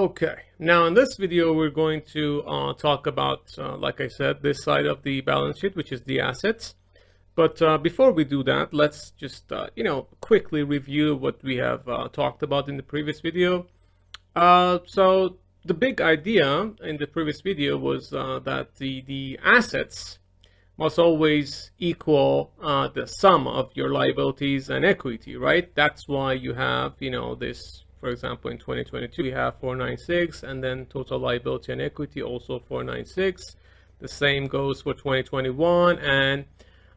Okay, now in this video we're going to talk about, like I said, this side of the balance sheet, which is the assets. But before we do that, let's just quickly review what we have talked about in the previous video. So the big idea in the previous video was that the assets must always equal the sum of your liabilities and equity, right? That's why you have this. For example, in 2022, we have 496, and then total liability and equity also 496. The same goes for 2021 and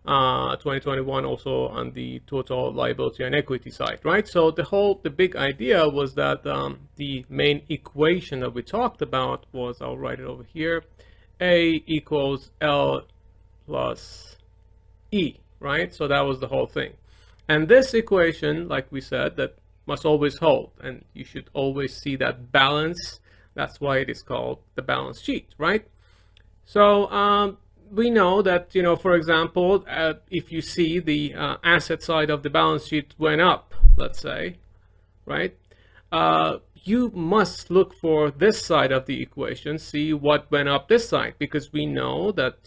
2021 also on the total liability and equity side, right? So the big idea was that the main equation that we talked about was, I'll write it over here, A equals L plus E, right? So that was the whole thing. And this equation, like we said, that must always hold, and you should always see that balance. That's why it is called the balance sheet, right? So we know that, for example, if you see the asset side of the balance sheet went up, let's say, right? You must look for this side of the equation, see what went up this side, because we know that,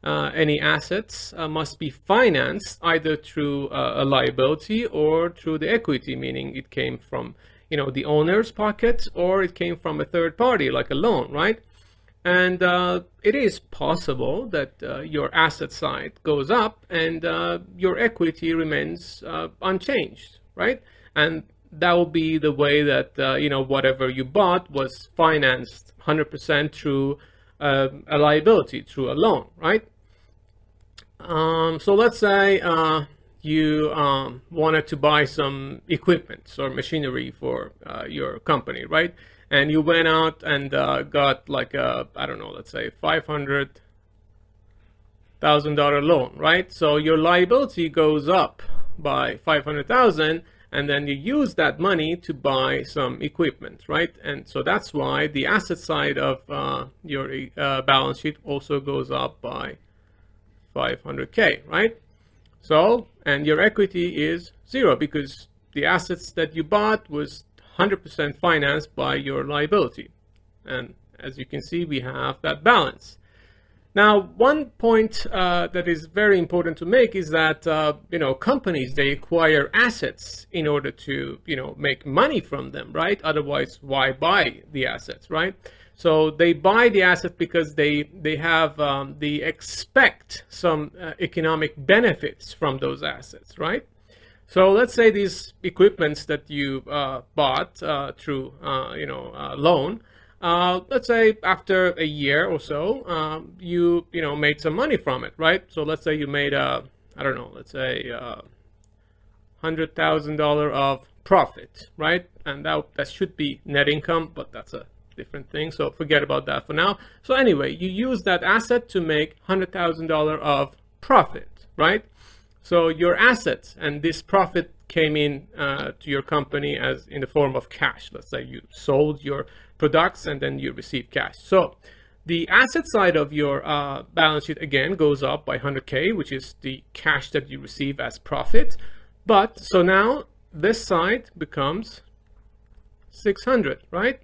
any assets must be financed either through a liability or through the equity, meaning it came from the owner's pocket or it came from a third party like a loan, right? And it is possible that your asset side goes up and your equity remains unchanged, right? And that will be the way that whatever you bought was financed 100% through a liability, through a loan, right? So let's say you wanted to buy some equipment or machinery for your company, right? And you went out and got like a, I don't know, let's say $500,000 loan, right? So your liability goes up by 500,000, and then you use that money to buy some equipment, right? And so that's why the asset side of your balance sheet also goes up by 500K, right? So, and your equity is 0 because the assets that you bought was 100% financed by your liability. And as you can see, we have that balance. Now, one point that is very important to make is that, companies, they acquire assets in order to, make money from them, right? Otherwise, why buy the assets, right? So they buy the asset because they have, they expect some economic benefits from those assets, right? So let's say these equipments that you bought through, loan, let's say after a year or so, you made some money from it, right? So let's say you made let's say $100,000 of profit, right? And that should be net income, but that's a different thing, so forget about that for now. So anyway, you use that asset to make $100,000 of profit, right? So your assets and this profit came in to your company as in the form of cash. Let's say you sold your products and then you receive cash. So the asset side of your balance sheet again goes up by 100K, which is the cash that you receive as profit. But so now this side becomes 600, right?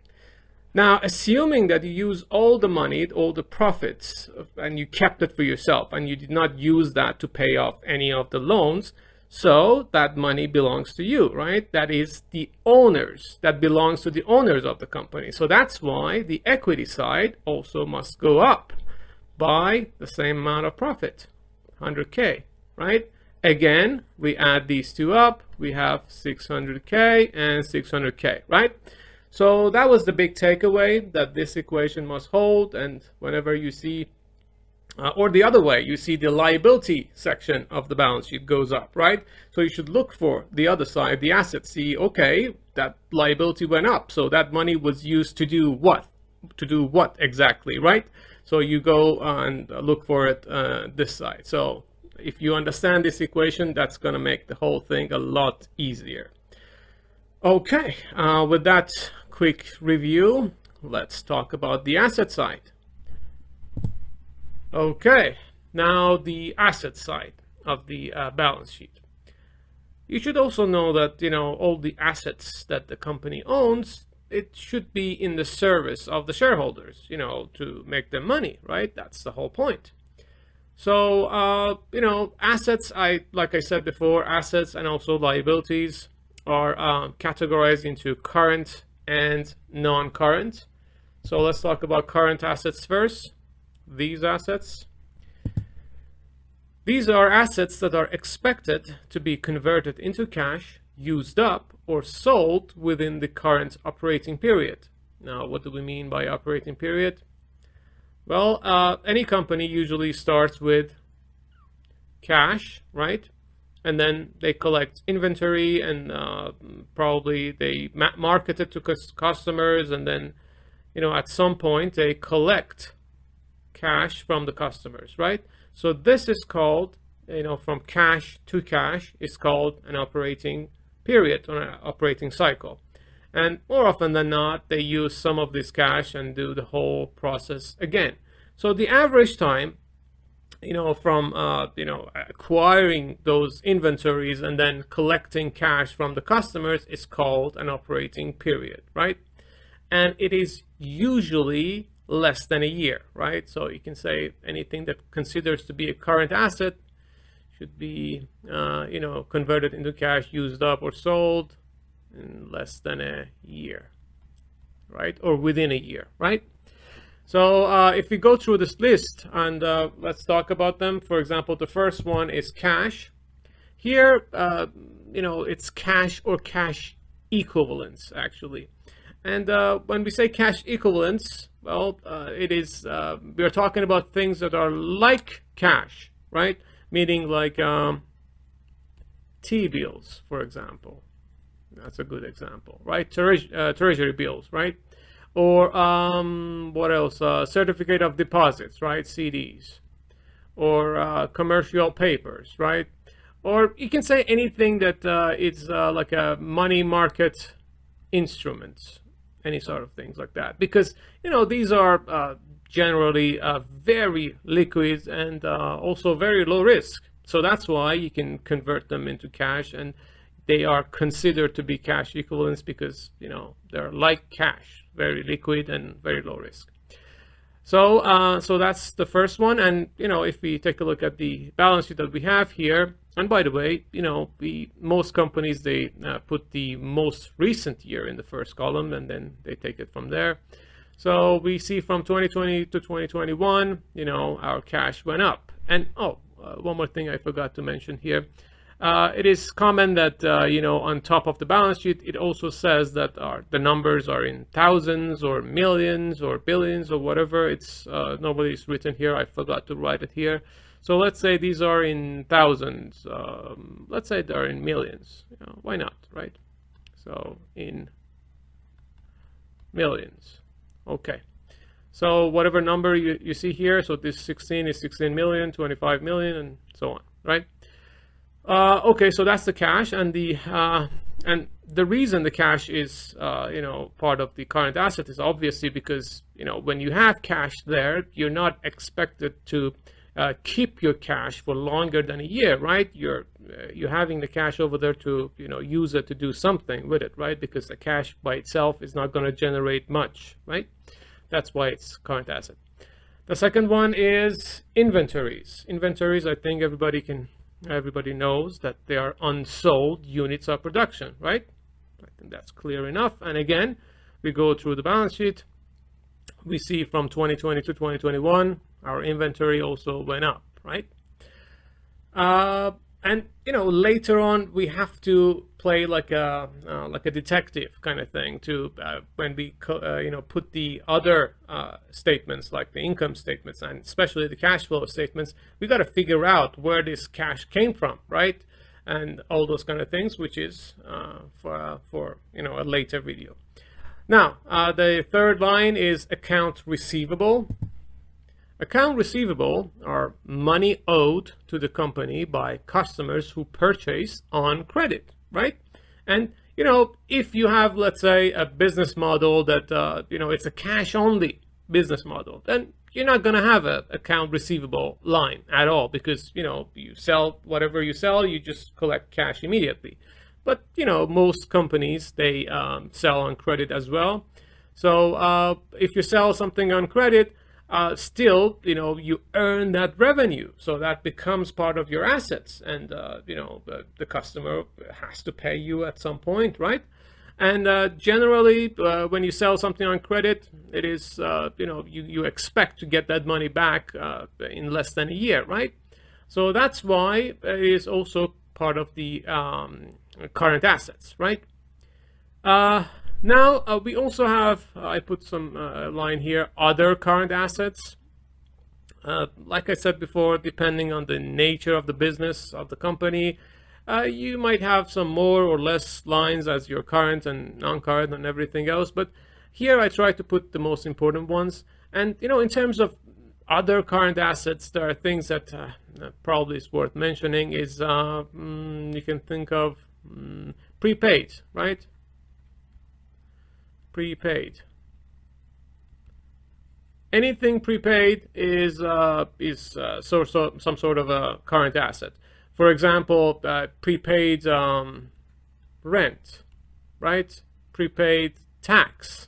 Now, assuming that you use all the money, all the profits, and you kept it for yourself, and you did not use that to pay off any of the loans, so that money belongs to you, right? That is the owners, that belongs to the owners of the company. So that's why the equity side also must go up by the same amount of profit, 100K, right? Again, we add these two up, we have 600K and 600K, right? So that was the big takeaway, that this equation must hold, and whenever you see, or the other way, you see the liability section of the balance sheet goes up, right? So you should look for the other side, the assets, see, okay, that liability went up, so that money was used to do what? To do what exactly, right? So you go and look for it this side. So if you understand this equation, that's gonna make the whole thing a lot easier. Okay, with that quick review, let's talk about the asset side. Okay, now the asset side of the balance sheet. You should also know that all the assets that the company owns, it should be in the service of the shareholders, to make them money, right? That's the whole point. So, assets, like I said before, assets and also liabilities are categorized into current and non-current. So let's talk about current assets first. These assets. These are assets that are expected to be converted into cash, used up, or sold within the current operating period. Now, what do we mean by operating period? Well, any company usually starts with cash, right? And then they collect inventory, and probably they market it to customers, and then, at some point they collect cash from the customers, right? So this is called, from cash to cash, is called an operating period or an operating cycle. And more often than not, they use some of this cash and do the whole process again. So the average time, from acquiring those inventories and then collecting cash from the customers is called an operating period, right? And it is usually less than a year, right? So you can say anything that considers to be a current asset should be, converted into cash, used up, or sold in less than a year, right? Or within a year, right? So if we go through this list and let's talk about them. For example, the first one is cash. Here, it's cash or cash equivalents, actually. And when we say cash equivalents, well, it is, we're talking about things that are like cash, right? Meaning like T-bills, for example. That's a good example, right? Treasury bills, right? Or what else? Certificate of deposits, right? CDs. Or commercial papers, right? Or you can say anything that is like a money market instrument, any sort of things like that. Because, these are generally very liquid and also very low risk. So that's why you can convert them into cash, and they are considered to be cash equivalents because, they're like cash, very liquid and very low risk. So so that's the first one. And, if we take a look at the balance sheet that we have here, and by the way, most companies, they put the most recent year in the first column, and then they take it from there. So we see from 2020 to 2021, our cash went up. And one more thing I forgot to mention here. It is common that, on top of the balance sheet, it also says that the numbers are in thousands or millions or billions or whatever. It's normally it's written here. I forgot to write it here. So let's say these are in thousands. Let's say they're in millions. Why not, right? So in millions. Okay. So whatever number you see here, so this 16 is 16 million, 25 million, and so on, right? Okay, so that's the cash, and the reason the cash is part of the current asset is obviously because when you have cash there, you're not expected to keep your cash for longer than a year, right? You're having the cash over there to use it to do something with it, right? Because the cash by itself is not going to generate much, right? That's why it's current asset. The second one is inventories. Inventories, I think everybody knows that they are unsold units of production, right? I think that's clear enough. And again, we go through the balance sheet. We see from 2020 to 2021, our inventory also went up, right? And later on, we have to play like a detective kind of thing to when we put the other statements like the income statements and especially the cash flow statements. We got to figure out where this cash came from, right? And all those kind of things, which is for a later video. Now, the third line is account receivable. Account receivable are money owed to the company by customers who purchase on credit, right? And, if you have, let's say, a business model that, it's a cash only business model, then you're not going to have an account receivable line at all because, you sell whatever you sell, you just collect cash immediately. but most companies, they sell on credit as well. So if you sell something on credit, still, you earn that revenue, so that becomes part of your assets, and the customer has to pay you at some point, right? And generally, when you sell something on credit, it is you expect to get that money back in less than a year, right? So that's why it is also part of the current assets, right? Now we also have, I put some line here, other current assets. Like I said before, depending on the nature of the business of the company, you might have some more or less lines as your current and non-current and everything else. But here I try to put the most important ones. And in terms of other current assets, there are things that probably is worth mentioning. Is you can think of prepaid, right? Prepaid. Anything prepaid is some sort of a current asset. For example, prepaid rent, right? Prepaid tax,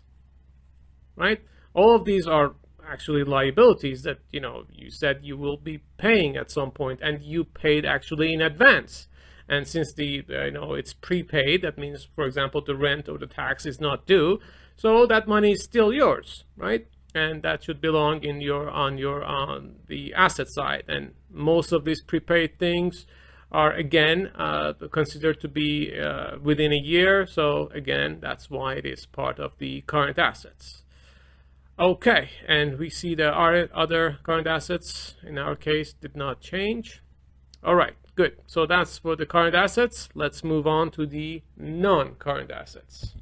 right? All of these are actually liabilities that you said you will be paying at some point, and you paid actually in advance. And since it's prepaid, that means, for example, the rent or the tax is not due, so that money is still yours, right? And that should belong on the asset side. And most of these prepaid things are again considered to be within a year. So again, that's why it is part of the current assets. Okay, and we see the other current assets in our case did not change. All right, good. So that's for the current assets. Let's move on to the non-current assets.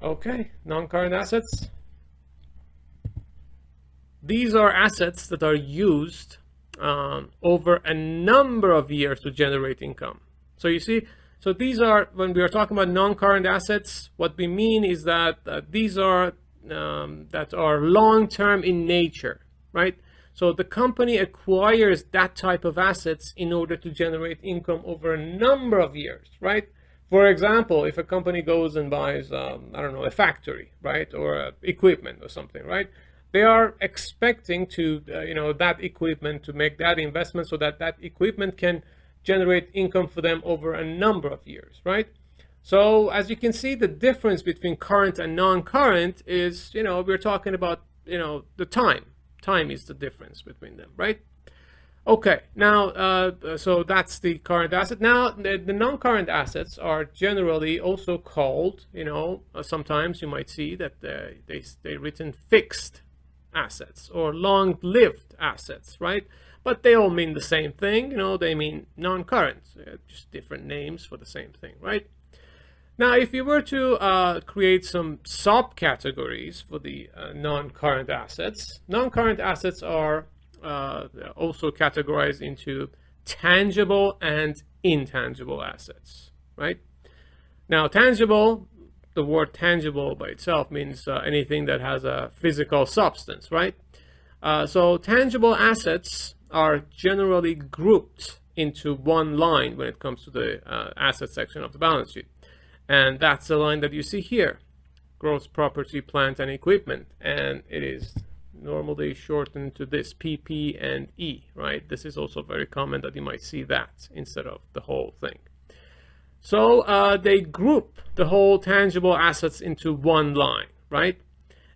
Okay, non-current assets. These are assets that are used over a number of years to generate income. So you see, so these are, when we are talking about non-current assets, what we mean is that these are that are long-term in nature, right? So the company acquires that type of assets in order to generate income over a number of years, right? For example, if a company goes and buys, I don't know, a factory, right, or equipment or something, right? They are expecting to, that equipment, to make that investment so that that equipment can generate income for them over a number of years, right? So as you can see, the difference between current and non-current is, we're talking about, the time. Time is the difference between them, right? Okay, now, so that's the current asset. Now, the non-current assets are generally also called, sometimes you might see that they're written fixed assets or long-lived assets, right? But they all mean the same thing, they mean non-current, just different names for the same thing, right? Now, if you were to create some subcategories for the non-current assets are also categorized into tangible and intangible assets, right? Now, tangible, the word tangible by itself means anything that has a physical substance, right? So tangible assets are generally grouped into one line when it comes to the asset section of the balance sheet. And that's the line that you see here, gross property, plant, and equipment. And it is normally shortened to this PP and E, right? This is also very common that you might see that instead of the whole thing. So they group the whole tangible assets into one line, right?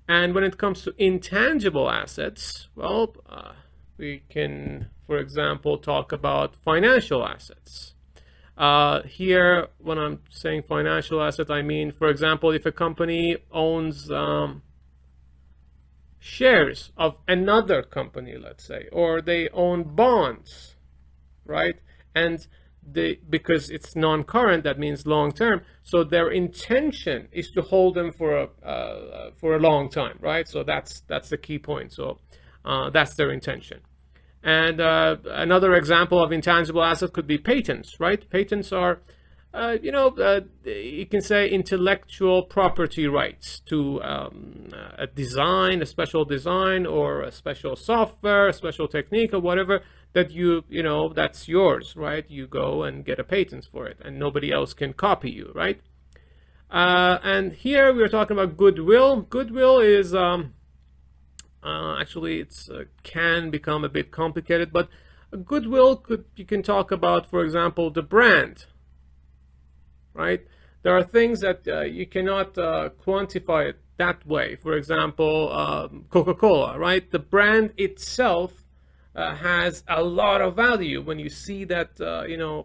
And when it comes to intangible assets, well, we can, for example, talk about financial assets. Here, when I'm saying financial asset, I mean, for example, if a company owns shares of another company, let's say, or they own bonds, right? And because it's non-current, that means long-term. So their intention is to hold them for a long time, right? So that's the key point. So that's their intention. And another example of intangible asset could be patents, right? Patents are you can say intellectual property rights to a design, a special design, or a special software, a special technique, or whatever that that's yours, right? You go and get a patent for it, and nobody else can copy you, right? And here we're talking about goodwill. Goodwill is actually it's can become a bit complicated, but goodwill you can talk about, for example, the brand. Right? There are things that you cannot quantify it that way. For example, Coca-Cola, right? The brand itself has a lot of value. When you see that,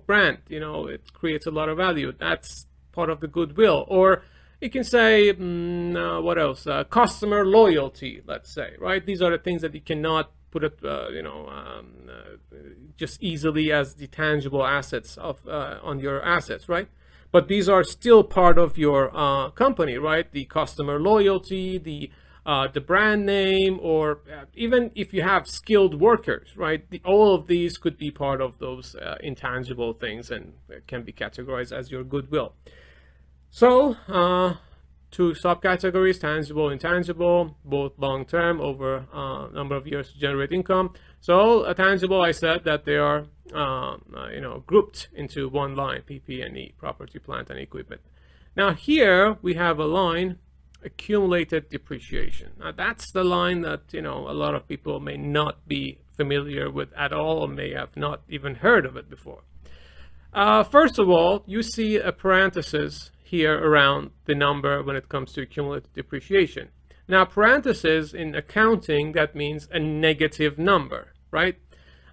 brand, it creates a lot of value. That's part of the goodwill. Or you can say, what else? Customer loyalty, let's say, right? These are the things that you cannot put it, just easily as the tangible assets on your assets, right? But these are still part of your company, right? The customer loyalty, the brand name, or even if you have skilled workers, right? All of these could be part of those intangible things and can be categorized as your goodwill. So, two subcategories: tangible, intangible, both long-term, over a number of years to generate income. So tangible, I said that they are grouped into one line: PP&E, property, plant, and equipment. Now here we have a line, accumulated depreciation. Now that's the line that a lot of people may not be familiar with at all, or may have not even heard of it before. First of all, you see a parenthesis here around the number when it comes to cumulative depreciation. Now, parentheses in accounting, that means a negative number, right?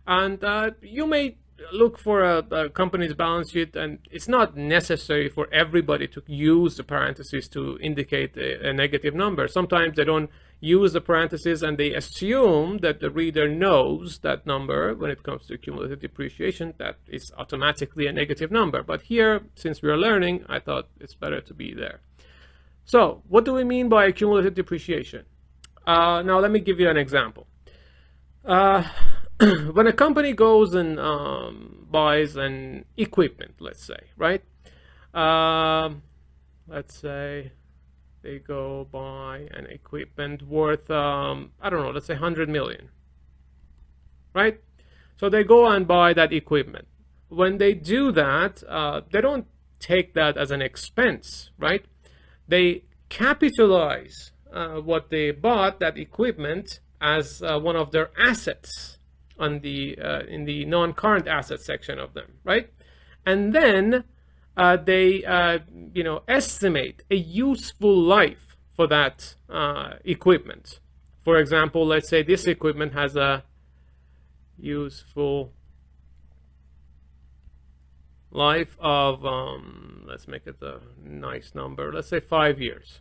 And you may look for a company's balance sheet, and it's not necessary for everybody to use the parentheses to indicate a negative number. Sometimes they don't use the parentheses and they assume that the reader knows that number when it comes to cumulative depreciation, that is automatically a negative number. But here, since we are learning, I thought it's better to be there. So what do we mean by cumulative depreciation? Now let me give you an example. When a company goes and buys an equipment, let's say, right? Let's say they go buy an equipment worth, I don't know, let's say 100 million, right? So they go and buy that equipment. When they do that, they don't take that as an expense, right? They capitalize what they bought, that equipment, as one of their assets on the in the non-current asset section of them, right? And then they estimate a useful life for that equipment. For example, let's say this equipment has a useful life of let's make it a nice number, let's say 5 years,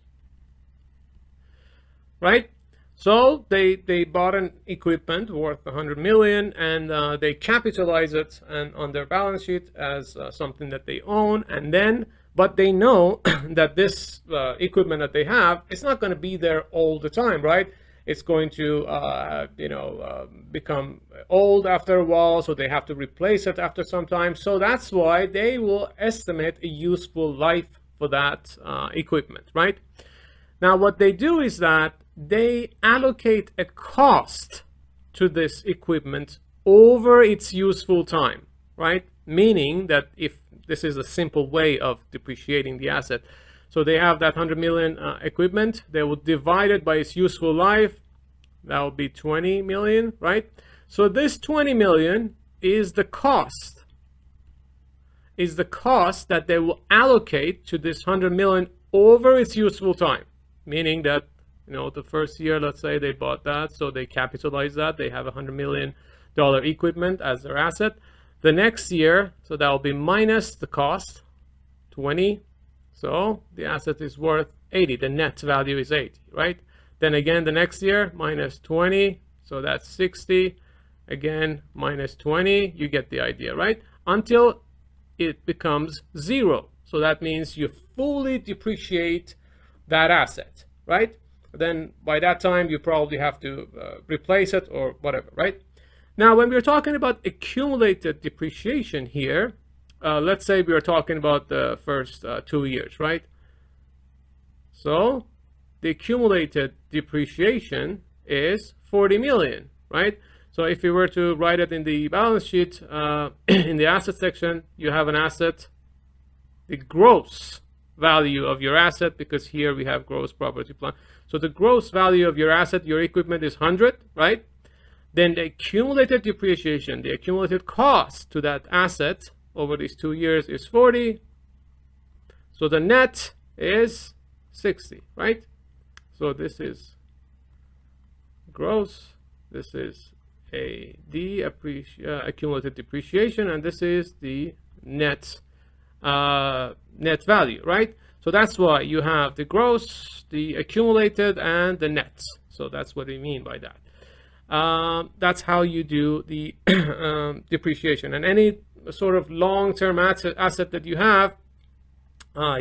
right? So they bought an equipment worth 100 million, and they capitalize it and on their balance sheet as something that they own. And then, but they know that this equipment that they have, it's not going to be there all the time, right? It's going to become old after a while, so they have to replace it after some time. So that's why they will estimate a useful life for that equipment, right? Now what they do is that they allocate a cost to this equipment over its useful time, right? Meaning that if this is a simple way of depreciating the asset, so they have that 100 million equipment, they will divide it by its useful life. That will be 20 million, right? So this 20 million is the cost, that they will allocate to this 100 million over its useful time, meaning that the first year, let's say they bought that, so they capitalize that. They have $100 million equipment as their asset. The next year, so that will be minus the cost, 20. So the asset is worth 80. The net value is 80, right? Then again, the next year, minus 20. So that's 60. Again, minus 20. You get the idea, right? Until it becomes zero. So that means you fully depreciate that asset, right? Then by that time you probably have to replace it or whatever, right? Now when we're talking about accumulated depreciation here, let's say we are talking about the first 2 years, right? So the accumulated depreciation is 40 million, right? So if you were to write it in the balance sheet, in the asset section, you have an asset, the gross value of your asset, because here we have gross property plant. So the gross value of your asset, your equipment, is 100, right? Then the accumulated depreciation, the accumulated cost to that asset over these 2 years is 40. So the net is 60, right? So this is gross, this is the accumulated depreciation, and this is the net value, right? So that's why you have the gross, the accumulated, and the net. So that's what we mean by that. That's how you do the depreciation. And any sort of long-term asset that you have,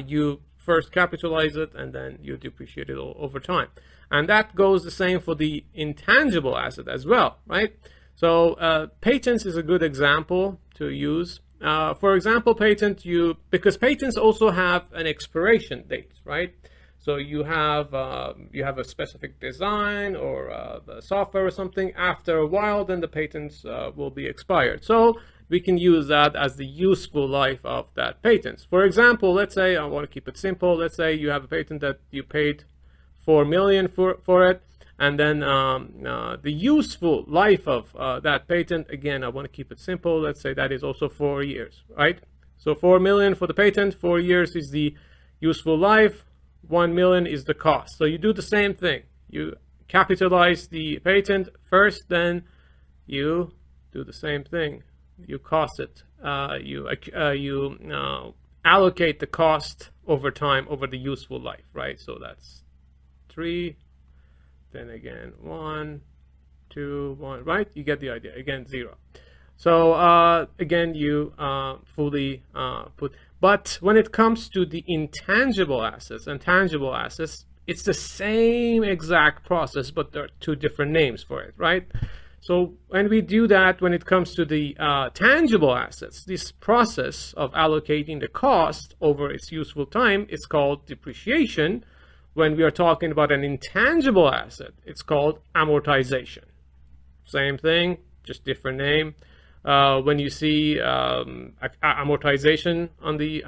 you first capitalize it and then you depreciate it over time. And that goes the same for the intangible asset as well, right? So patents is a good example to use. For example, because patents also have an expiration date, right? So you have a specific design or the software or something. After a while, then the patents will be expired. So we can use that as the useful life of that patent. For example, let's say, I want to keep it simple. Let's say you have a patent that you paid 4 million for it, and then the useful life of that patent, again, I want to keep it simple. Let's say that is also 4 years, right? So 4 million for the patent, 4 years is the useful life, 1 million is the cost. So you do the same thing. You capitalize the patent first, then you do the same thing. You cost it. You allocate the cost over time, over the useful life, right? So that's 3, then again 1, 2, 1, right? You get the idea. Again 0. So again, you fully put. But when it comes to the intangible assets and tangible assets, it's the same exact process, but there are 2 different names for it, right? So when we do that, when it comes to the tangible assets, this process of allocating the cost over its useful time is called depreciation. When we are talking about an intangible asset, it's called amortization. Same thing, just different name. When you see amortization on the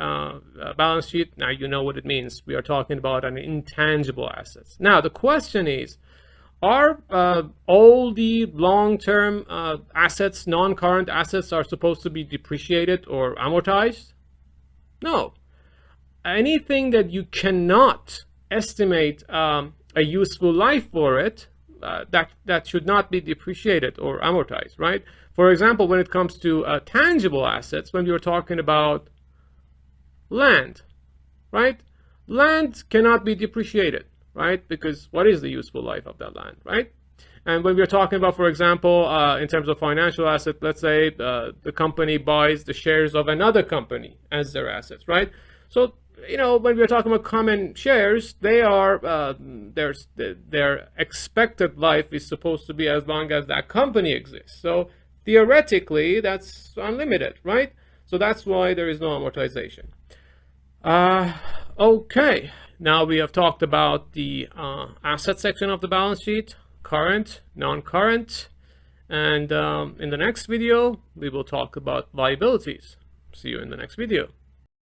balance sheet, now you know what it means. We are talking about an intangible assets. Now the question is, are all the long-term assets, non-current assets, are supposed to be depreciated or amortized? No. Anything that you cannot estimate a useful life for it, that should not be depreciated or amortized, right? For example, when it comes to tangible assets, when we were talking about land, right? Land cannot be depreciated, right? Because what is the useful life of that land, right? And when we're talking about, for example, in terms of financial asset, let's say the company buys the shares of another company as their assets, right? So, you know, when we're talking about common shares, they are their expected life is supposed to be as long as that company exists. So theoretically, that's unlimited, right? So that's why there is no amortization. Okay, now we have talked about the asset section of the balance sheet, current, non-current, and in the next video, we will talk about liabilities. See you in the next video.